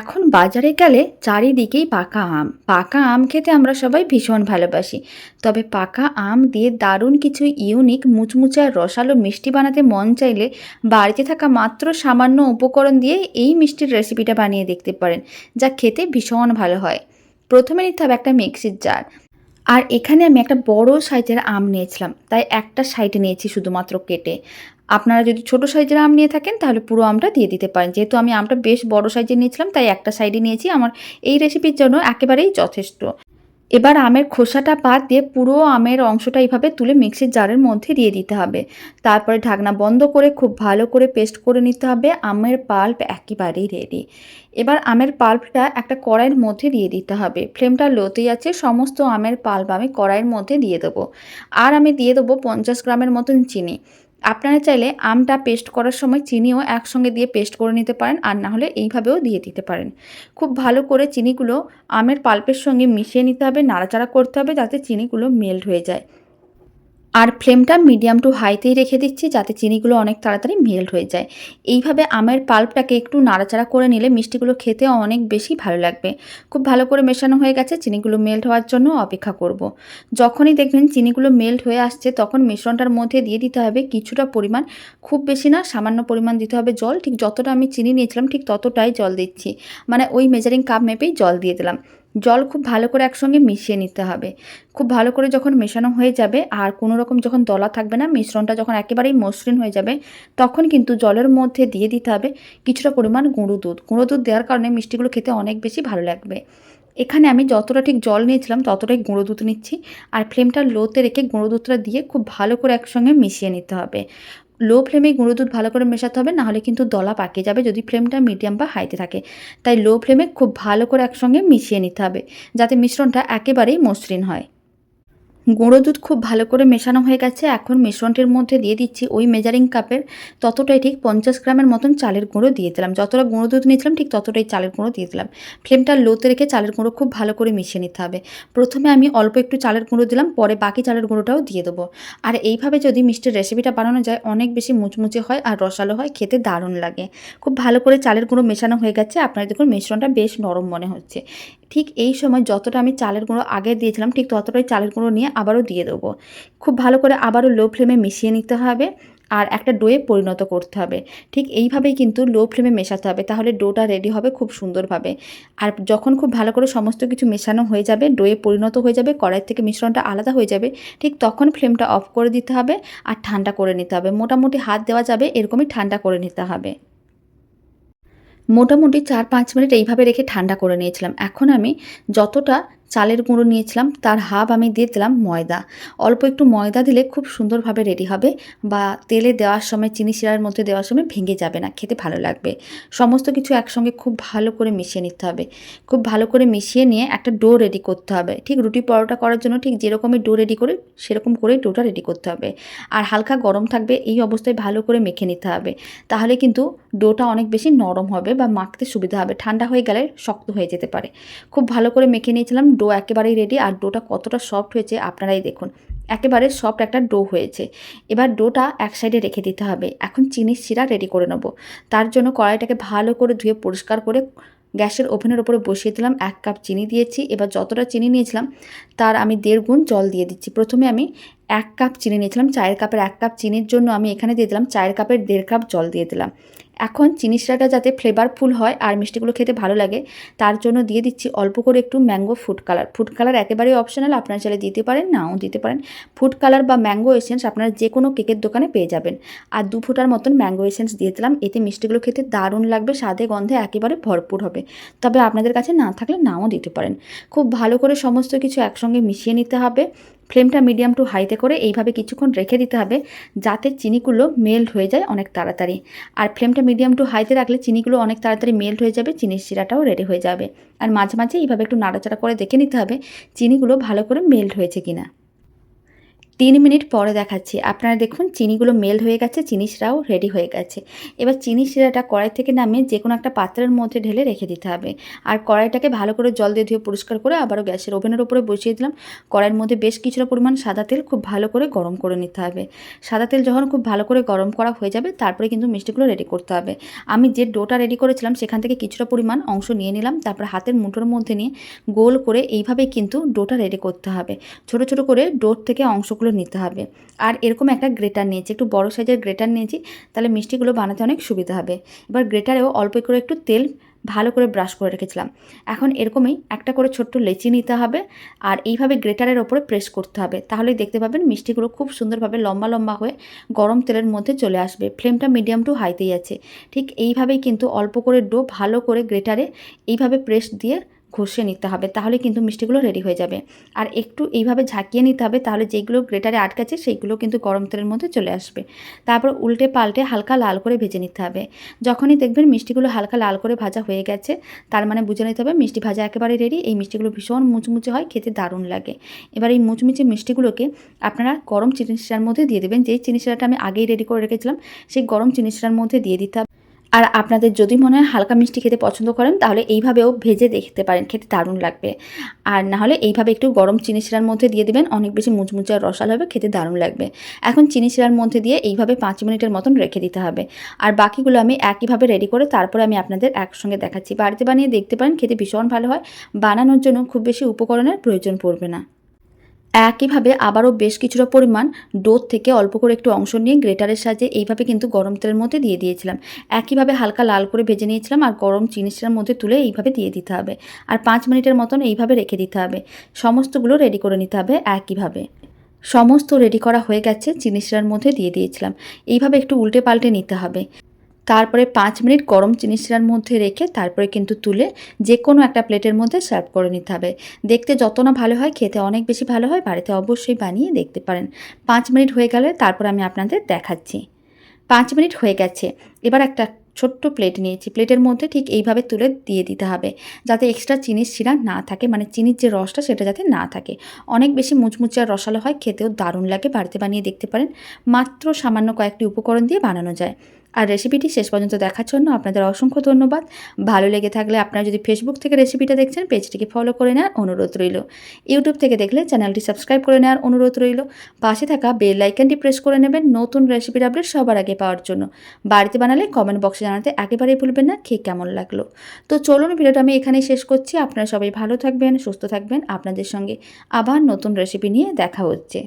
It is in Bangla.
এখন বাজারে গেলে চারিদিকেই পাকা আম। পাকা আম খেতে আমরা সবাই ভীষণ ভালোবাসি। তবে পাকা আম দিয়ে দারুণ কিছু ইউনিক মুচমুচে আর রসালো মিষ্টি বানাতে মন চাইলে বাড়িতে থাকা মাত্র সামান্য উপকরণ দিয়ে এই মিষ্টির রেসিপিটা বানিয়ে দেখতে পারেন, যা খেতে ভীষণ ভালো হয়। প্রথমে নিতে হবে একটা মিক্সির জার। আর এখানে আমি একটা বড় সাইজের আম নিয়েছিলাম, তাই একটা সাইডে নিয়েছি শুধুমাত্র কেটে। আপনারা যদি ছোট সাইজের আম নিয়ে থাকেন তাহলে পুরো আমটা দিয়ে দিতে পারেন। যেহেতু আমি আমটা বেশ বড় সাইজের নিয়েছিলাম তাই একটা সাইডে নিয়েছি। আমার এই রেসিপির জন্য একেবারেই যথেষ্ট। এবার আমের খোসাটা বাদ দিয়ে পুরো আমের অংশটা এইভাবে তুলে মিক্সির জারের মধ্যে দিয়ে দিতে হবে। তারপরে ঢাকনা বন্ধ করে খুব ভালো করে পেস্ট করে নিতে হবে। আমের পাল্প একেবারেই রেডি। এবার আমের পাল্পটা একটা কড়াইয়ের মধ্যে দিয়ে দিতে হবে। ফ্লেমটা লোতেই আছে। সমস্ত আমের পাল্প আমি কড়াইয়ের মধ্যে দিয়ে দেবো। আর আমি দিয়ে দেবো 50 গ্রামের মতন চিনি। আপনারা চাইলে আমটা পেস্ট করার সময় চিনিও একসঙ্গে দিয়ে পেস্ট করে নিতে পারেন, আর না হলে এইভাবেও দিয়ে দিতে পারেন। খুব ভালো করে চিনিগুলো আমের পাল্পের সঙ্গে মিশিয়ে নিতে হবে, নাড়াচাড়া করতে হবে যাতে চিনিগুলো মেল্ট হয়ে যায়। আর ফ্লেমটা মিডিয়াম টু হাইতেই রেখে দিচ্ছি যাতে চিনিগুলো অনেক তাড়াতাড়ি মেল্ট হয়ে যায়। এইভাবে আমের পাল্পটাকে একটু নাড়াচাড়া করে নিলে মিষ্টিগুলো খেতে অনেক বেশি ভালো লাগবে। খুব ভালো করে মেশানো হয়ে গেছে, চিনিগুলো মেল্ট হওয়ার জন্য অপেক্ষা করব। যখনই দেখবেন চিনিগুলো মেল্ট হয়ে আসছে তখন মিশ্রণটার মধ্যে দিয়ে দিতে হবে কিছুটা পরিমাণ, খুব বেশি না, সামান্য পরিমাণ দিতে হবে জল। ঠিক যতটা আমি চিনি নিয়েছিলাম ঠিক ততটাই জল দিচ্ছি, মানে ওই মেজারিং কাপ মেপেই জল দিয়ে দিলাম। জল খুব ভালো করে একসঙ্গে মিশিয়ে নিতে হবে। খুব ভালো করে যখন মেশানো হয়ে যাবে আর কোনো রকম যখন দলা থাকবে না, মিশ্রণটা যখন একেবারেই মসৃণ হয়ে যাবে, তখন কিন্তু জলের মধ্যে দিয়ে দিতে হবে কিছুটা পরিমাণ গুঁড়ো দুধ। গুঁড়ো দুধ দেওয়ার কারণে মিষ্টিগুলো খেতে অনেক বেশি ভালো লাগবে। এখানে আমি যতটা ঠিক জল নিয়েছিলাম ততটাই গুঁড়ো দুধ নিচ্ছি। আর ফ্লেমটা লোতে রেখে গুঁড়ো দুধটা দিয়ে খুব ভালো করে একসঙ্গে মিশিয়ে নিতে হবে। লো ফ্লেমে গুঁড়ো দুধ ভালো করে মেশাতে হবে, নাহলে কিন্তু দলা পাকিয়ে যাবে যদি ফ্লেমটা মিডিয়াম বা হাইতে থাকে। তাই লো ফ্লেমে খুব ভালো করে একসঙ্গে মিশিয়ে নিতে হবে যাতে মিশ্রণটা একেবারেই মসৃণ হয়। গুঁড়ো দুধ খুব ভালো করে মেশানো হয়ে গেছে। এখন মিশ্রণটির মধ্যে দিয়ে দিচ্ছি ওই মেজারিং কাপের ততটাই ঠিক 50 গ্রামের মতন চালের গুঁড়ো দিয়ে দিলাম। যতটা গুঁড়ো দুধ নিয়েছিলাম ঠিক ততটাই চালের গুঁড়ো দিয়ে দিলাম। ফ্লেমটা লোতে রেখে চালের গুঁড়ো খুব ভালো করে মিশিয়ে নিতে হবে। প্রথমে আমি অল্প একটু চালের গুঁড়ো দিলাম, পরে বাকি চালের গুঁড়োটাও দিয়ে দেবো। আর এইভাবে যদি মিষ্টির রেসিপিটা বানানো যায় অনেক বেশি মুচমুচে হয় আর রসালো হয়, খেতে দারুণ লাগে। খুব ভালো করে চালের গুঁড়ো মেশানো হয়ে গেছে। আপনারা দেখুন মিশ্রণটা বেশ নরম মনে হচ্ছে। ঠিক এই সময় যতটা আমি চালের গুঁড়ো আগে দিয়েছিলাম ঠিক ততটাই চালের গুঁড়ো নিয়ে আবারও দিয়ে দেবো। খুব ভালো করে আবারও লো ফ্লেমে মিশিয়ে নিতে হবে আর একটা ডোয়ে পরিণত করতে হবে। ঠিক এইভাবেই কিন্তু লো ফ্লেমে মেশাতে হবে, তাহলে ডোটা রেডি হবে খুব সুন্দরভাবে। আর যখন খুব ভালো করে সমস্ত কিছু মেশানো হয়ে যাবে, ডোয়ে পরিণত হয়ে যাবে, কড়াই থেকে মিশ্রণটা আলাদা হয়ে যাবে, ঠিক তখন ফ্লেমটা অফ করে দিতে হবে আর ঠান্ডা করে নিতে হবে। মোটামুটি হাত দেওয়া যাবে এরকমই ঠান্ডা করে নিতে হবে। মোটামুটি 4-5 মিনিট এইভাবে রেখে ঠান্ডা করে নিয়েছিলাম। এখন আমি যতটা চালের গুঁড়ো নিয়েছিলাম তার হাফ আমি দিয়ে দিলাম ময়দা। অল্প একটু ময়দা দিলে খুব সুন্দরভাবে রেডি হবে, বা তেলে দেওয়ার সময়, চিনি শিরার মধ্যে দেওয়ার সময় ভেঙে যাবে না, খেতে ভালো লাগবে। সমস্ত কিছু একসঙ্গে খুব ভালো করে মিশিয়ে নিতে হবে। খুব ভালো করে মিশিয়ে নিয়ে একটা ডো রেডি করতে হবে। ঠিক রুটি পরোটা করার জন্য ঠিক যেরকমই ডো রেডি করি সেরকম করেই ডোটা রেডি করতে হবে। আর হালকা গরম থাকবে, এই অবস্থায় ভালো করে মেখে নিতে হবে। তাহলে কিন্তু ডোটা অনেক বেশি নরম হবে বা মাখতে সুবিধা হবে। ঠান্ডা হয়ে গেলে শক্ত হয়ে যেতে পারে। খুব ভালো করে মেখে নিয়েছিলাম, ডো একেবারেই রেডি। আর ডোটা কতটা সফট হয়েছে আপনারাই দেখুন, একেবারে সফট একটা ডো হয়েছে। এবার ডোটা এক সাইডে রেখে দিতে হবে। এখন চিনির শিরা রেডি করে নেব। তার জন্য কড়াইটাকে ভালো করে ধুয়ে পরিষ্কার করে গ্যাসের ওভেনের ওপরে বসিয়ে দিলাম। 1 কাপ চিনি দিয়েছি। এবার যতটা চিনি নিয়েছিলাম তার আমি 1.5 গুণ জল দিয়ে দিচ্ছি। প্রথমে আমি 1 কাপ চিনি নিয়েছিলাম, চায়ের কাপের 1 কাপ চিনির জন্য আমি এখানে দিয়ে দিলাম চায়ের কাপের 1.5 কাপ জল দিয়ে দিলাম। এখন চিনি শিরাটা যাতে ফ্লেভারফুল হয় আর মিষ্টিগুলো খেতে ভালো লাগে, তার জন্য দিয়ে দিচ্ছি অল্প করে একটু mango food colour. Food colour একেবারেই অপশনাল, আপনারা চাইলে দিতে পারেন, নাও দিতে পারেন। ফুড কালার বা ম্যাঙ্গো এসেন্স আপনারা যে কোনো কেকের দোকানে পেয়ে যাবেন। আর 2 ফোঁটার মতন ম্যাঙ্গো এসেন্স দিয়ে দিলাম। এতে মিষ্টিগুলো খেতে দারুণ লাগবে, স্বাদে গন্ধে একেবারে ভরপুর হবে। তবে আপনাদের কাছে না থাকলে নাও দিতে পারেন। খুব ভালো করে সমস্ত কিছু একসঙ্গে মিশিয়ে নিতে হবে। ফ্লেমটা মিডিয়াম টু হাইতে করে এইভাবে কিছুক্ষণ রেখে দিতে হবে যাতে চিনিগুলো মেল্ট হয়ে যায় অনেক তাড়াতাড়ি। আর ফ্লেমটা মিডিয়াম টু হাইতে রাখলে চিনিগুলো অনেক তাড়াতাড়ি মেল্ট হয়ে যাবে, চিনির শিরাটাও রেডি হয়ে যাবে। আর মাঝে মাঝে এইভাবে একটু নাড়াচাড়া করে দেখে নিতে হবে চিনিগুলো ভালো করে মেল্ট হয়েছে কিনা। 3 মিনিট পরে দেখাচ্ছি। আপনারা দেখুন চিনিগুলো মেল্ট হয়ে গেছে, চিনি শিরাও রেডি হয়ে গেছে। এবার চিনি শিরাটা কড়াই থেকে নামিয়ে যেকোনো একটা পাত্রের মধ্যে ঢেলে রেখে দিতে হবে। আর কড়াইটাকে ভালো করে জল দিয়ে ধুয়ে পরিষ্কার করে আবারও গ্যাসের ওভেনের উপরে বসিয়ে দিলাম। কড়াইয়ের মধ্যে বেশ কিছুটা পরিমাণ সাদা তেল খুব ভালো করে গরম করে নিতে হবে। সাদা তেল যখন খুব ভালো করে গরম করা হয়ে যাবে তারপরে কিন্তু মিষ্টিগুলো রেডি করতে হবে। আমি যে ডোটা রেডি করেছিলাম সেখান থেকে কিছুটা পরিমাণ অংশ নিয়ে নিলাম, তারপর হাতের মুঠোর মধ্যে নিয়ে গোল করে এইভাবেই কিন্তু ডোটা রেডি করতে হবে। ছোট ছোট করে ডোর থেকে অংশগুলো নিতে হবে। আর এরকম একটা গ্রেটার নিয়েছি, একটু বড় সাইজের গ্রেটার নিয়েছি, তাহলে মিষ্টিগুলো বানাতে অনেক সুবিধা হবে। এবার গ্রেটারেও অল্প করে একটু তেল ভালো করে ব্রাশ করে রেখেছিলাম। এখন এরকমই একটা করে ছোট্ট লেচি নিতে হবে আর এইভাবে গ্রেটারের ওপরে প্রেস করতে হবে, তাহলেই দেখতে পাবেন মিষ্টিগুলো খুব সুন্দরভাবে লম্বা লম্বা হয়ে গরম তেলের মধ্যে চলে আসবে। ফ্লেমটা মিডিয়াম টু হাইতেই আছে। ঠিক এইভাবেই কিন্তু অল্প করে ডো ভালো করে গ্রেটারে এইভাবে প্রেস দিয়ে ঘষে নিতে হবে, তাহলে কিন্তু মিষ্টিগুলো রেডি হয়ে যাবে। আর একটু এইভাবে ঝাঁকিয়ে নিতে হবে, তাহলে যেগুলো গ্রেটারে আটকাচ্ছে সেইগুলো কিন্তু গরম তেলের মধ্যে চলে আসবে। তারপর উল্টে পাল্টে হালকা লাল করে ভেজে নিতে হবে। যখনই দেখবেন মিষ্টিগুলো হালকা লাল করে ভাজা হয়ে গেছে, তার মানে বুঝে নিতে হবে মিষ্টি ভাজা একেবারে রেডি। এই মিষ্টিগুলো ভীষণ মুচমুচে হয়, খেতে দারুণ লাগে। এবার এই মুচমুচে মিষ্টিগুলোকে আপনারা গরম চিনি শিরার মধ্যে দিয়ে দেবেন। যেই চিনি শিরাটা আমি আগেই রেডি করে রেখেছিলাম সেই গরম চিনি শিরার মধ্যে দিয়ে দিতে হবে। আর আপনাদের যদি মনে হয় হালকা মিষ্টি খেতে পছন্দ করেন তাহলে এইভাবেও ভেজে দেখতে পারেন, খেতে দারুণ লাগবে। আর না হলে এইভাবে একটু গরম চিনি শিরার মধ্যে দিয়ে দেবেন, অনেক বেশি মুচমুচে আর রসালো হবে, খেতে দারুণ লাগবে। এখন চিনি শিরার মধ্যে দিয়ে এইভাবে 5 মিনিটের মতন রেখে দিতে হবে। আর বাকিগুলো আমি একইভাবে রেডি করে তারপরে আমি আপনাদের একসঙ্গে দেখাচ্ছি। বাড়িতে বানিয়ে দেখতে পারেন, খেতে ভীষণ ভালো হয়। বানানোর জন্য খুব বেশি উপকরণের প্রয়োজন পড়বে না। একইভাবে আবারও বেশ কিছুটা পরিমাণ ডোর থেকে অল্প করে একটু অংশ নিয়ে গ্রেটারের সাহায্যে এইভাবে কিন্তু গরম তেলের মধ্যে দিয়ে দিয়েছিলাম। একইভাবে হালকা লাল করে ভেজে নিয়েছিলাম আর গরম চিনি শিরার মধ্যে তুলে এইভাবে দিয়ে দিতে হবে। আর 5 মিনিটের মতন এইভাবে রেখে দিতে হবে। সমস্তগুলো রেডি করে নিতে হবে একইভাবে। সমস্ত রেডি করা হয়ে গেছে, চিনি শিরার মধ্যে দিয়ে দিয়েছিলাম। এইভাবে একটু উল্টে পাল্টে নিতে হবে। তারপরে 5 মিনিট গরম চিনি শিরার মধ্যে রেখে তারপরে কিন্তু তুলে যে কোনো একটা প্লেটের মধ্যে সার্ভ করে নিতে হবে। দেখতে যত না ভালো হয়, খেতে অনেক বেশি ভালো হয়। বাড়িতে অবশ্যই বানিয়ে দেখতে পারেন। 5 মিনিট হয়ে গেলে তারপর আমি আপনাদের দেখাচ্ছি। 5 মিনিট হয়ে গেছে। এবার একটা ছোট্ট প্লেট নিয়েছি, প্লেটের মধ্যে ঠিক এইভাবে তুলে দিয়ে দিতে হবে, যাতে এক্সট্রা চিনির শিরা না থাকে, মানে চিনির যে রসটা সেটা যাতে না থাকে। অনেক বেশি মুচমুচে আর রসালো হয়, খেতেও দারুণ লাগে। বাড়িতে বানিয়ে দেখতে পারেন। মাত্র সামান্য কয়েকটি উপকরণ দিয়ে বানানো যায়। আর রেসিপিটি শেষ পর্যন্ত দেখার জন্য আপনাদের অসংখ্য ধন্যবাদ। ভালো লেগে থাকলে আপনারা যদি ফেসবুক থেকে রেসিপিটা দেখছেন, পেজটিকে ফলো করে নেওয়ার অনুরোধ রইল। ইউটিউব থেকে দেখলে চ্যানেলটি সাবস্ক্রাইব করে নেওয়ার অনুরোধ রইল। পাশে থাকা বেল আইকনটি প্রেস করে নেবেন নতুন রেসিপির আপডেট সবার আগে পাওয়ার জন্য। বাড়িতে বানালে কমেন্ট বক্সে জানাতে একেবারেই ভুলবেন না খেয়ে কেমন লাগলো। তো চলুন, ভিডিওটা আমি এখানেই শেষ করছি। আপনারা সবাই ভালো থাকবেন, সুস্থ থাকবেন। আপনাদের সঙ্গে আবার নতুন রেসিপি নিয়ে দেখা হচ্ছে।